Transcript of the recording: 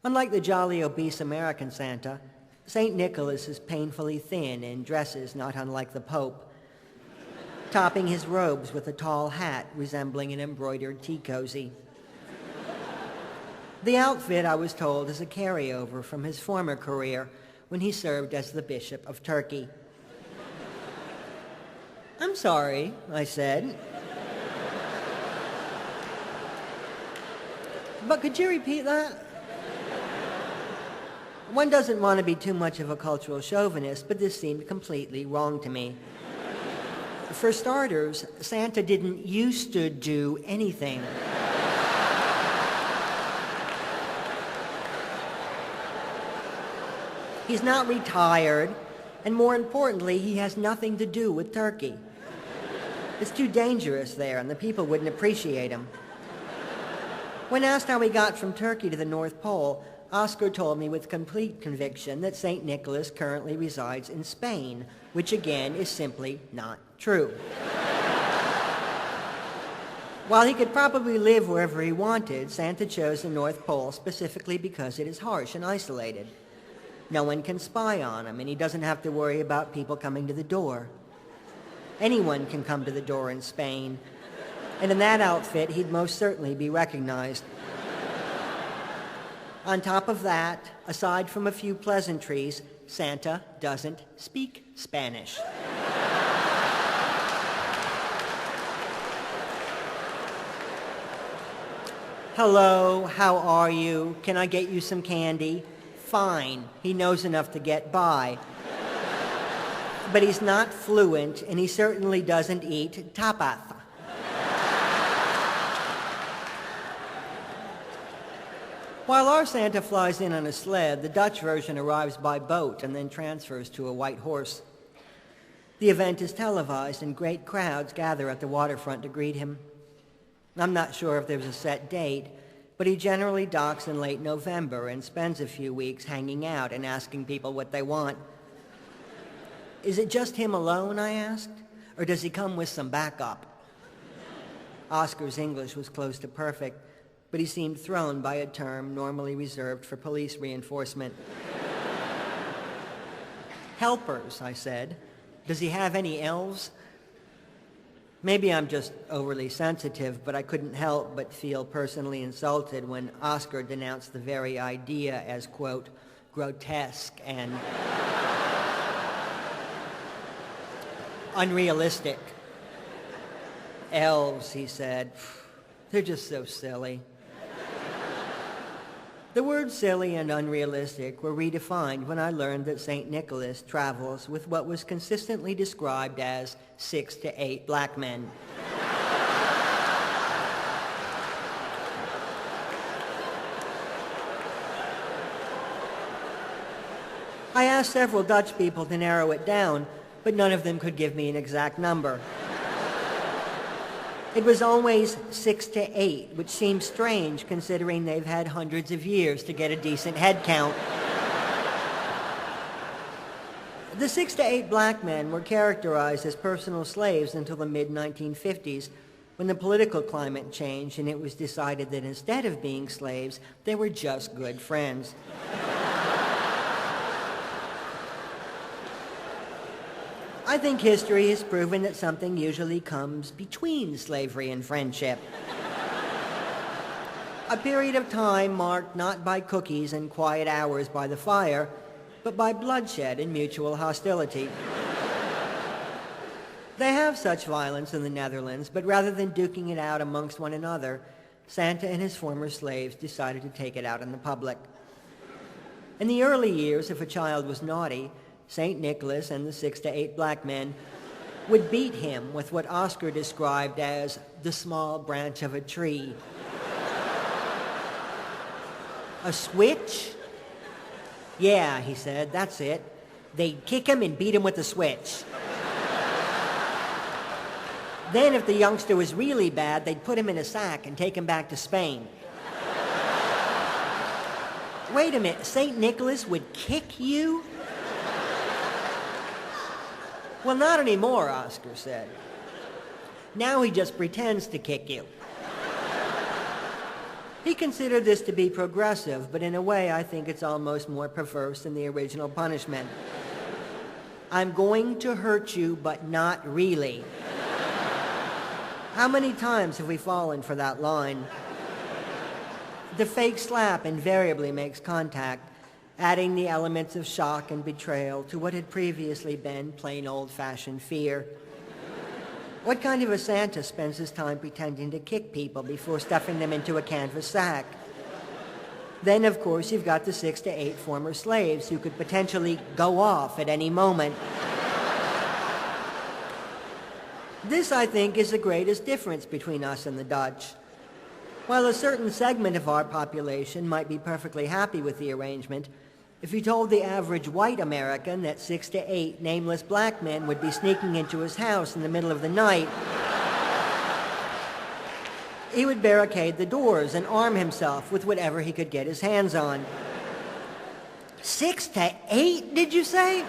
Unlike the jolly obese American Santa, St. Nicholas is painfully thin and dresses not unlike the Pope, topping his robes with a tall hat resembling an embroidered tea cozy. The outfit, I was told, is a carryover from his former career when he served as the Bishop of Turkey. "I'm sorry," I said. "But could you repeat that?" One doesn't want to be too much of a cultural chauvinist, but this seemed completely wrong to me. For starters, Santa didn't used to do anything. He's not retired, and more importantly, he has nothing to do with Turkey. It's too dangerous there, and the people wouldn't appreciate him. When asked how he got from Turkey to the North Pole, Oscar told me with complete conviction that St. Nicholas currently resides in Spain, which again is simply not true. While he could probably live wherever he wanted, Santa chose the North Pole specifically because it is harsh and isolated. No one can spy on him, and he doesn't have to worry about people coming to the door. Anyone can come to the door in Spain, and in that outfit, he'd most certainly be recognized. On top of that, aside from a few pleasantries, Santa doesn't speak Spanish. "Hello, how are you? Can I get you some candy?" Fine, he knows enough to get by. But he's not fluent, and he certainly doesn't eat tapas. While our Santa flies in on a sled, the Dutch version arrives by boat and then transfers to a white horse. The event is televised, and great crowds gather at the waterfront to greet him. I'm not sure if there's a set date, but he generally docks in late November and spends a few weeks hanging out and asking people what they want. "Is it just him alone?" I asked, "or does he come with some backup?" Oscar's English was close to perfect, but he seemed thrown by a term normally reserved for police reinforcement. "Helpers," I said. "Does he have any elves?" Maybe I'm just overly sensitive, but I couldn't help but feel personally insulted when Oscar denounced the very idea as, quote, grotesque and unrealistic. "Elves," he said, "they're just so silly." The words silly and unrealistic were redefined when I learned that St. Nicholas travels with what was consistently described as 6 to 8 black men. I asked several Dutch people to narrow it down, but none of them could give me an exact number. It was always 6 to 8, which seems strange considering they've had hundreds of years to get a decent head count. The 6 to 8 black men were characterized as personal slaves until the mid-1950s, when the political climate changed and it was decided that instead of being slaves, they were just good friends. I think history has proven that something usually comes between slavery and friendship. A period of time marked not by cookies and quiet hours by the fire, but by bloodshed and mutual hostility. They have such violence in the Netherlands, but rather than duking it out amongst one another, Santa and his former slaves decided to take it out in the public. In the early years, if a child was naughty, St. Nicholas and the 6 to 8 black men would beat him with what Oscar described as the small branch of a tree. "A switch?" "Yeah," he said, "that's it. They'd kick him and beat him with a switch. Then if the youngster was really bad, they'd put him in a sack and take him back to Spain." "Wait a minute, St. Nicholas would kick you?" "Well, not anymore," Oscar said. "Now he just pretends to kick you. He considered this to be progressive, but in a way I think it's almost more perverse than the original punishment. I'm going to hurt you, but not really. How many times have we fallen for that line? The fake slap invariably makes contact, adding the elements of shock and betrayal to what had previously been plain old-fashioned fear. What kind of a Santa spends his time pretending to kick people before stuffing them into a canvas sack? Then, of course, you've got the 6 to 8 former slaves who could potentially go off at any moment. This, I think, is the greatest difference between us and the Dutch. While a certain segment of our population might be perfectly happy with the arrangement, if you told the average white American that 6 to 8 nameless black men would be sneaking into his house in the middle of the night, he would barricade the doors and arm himself with whatever he could get his hands on. 6 to 8, did you say?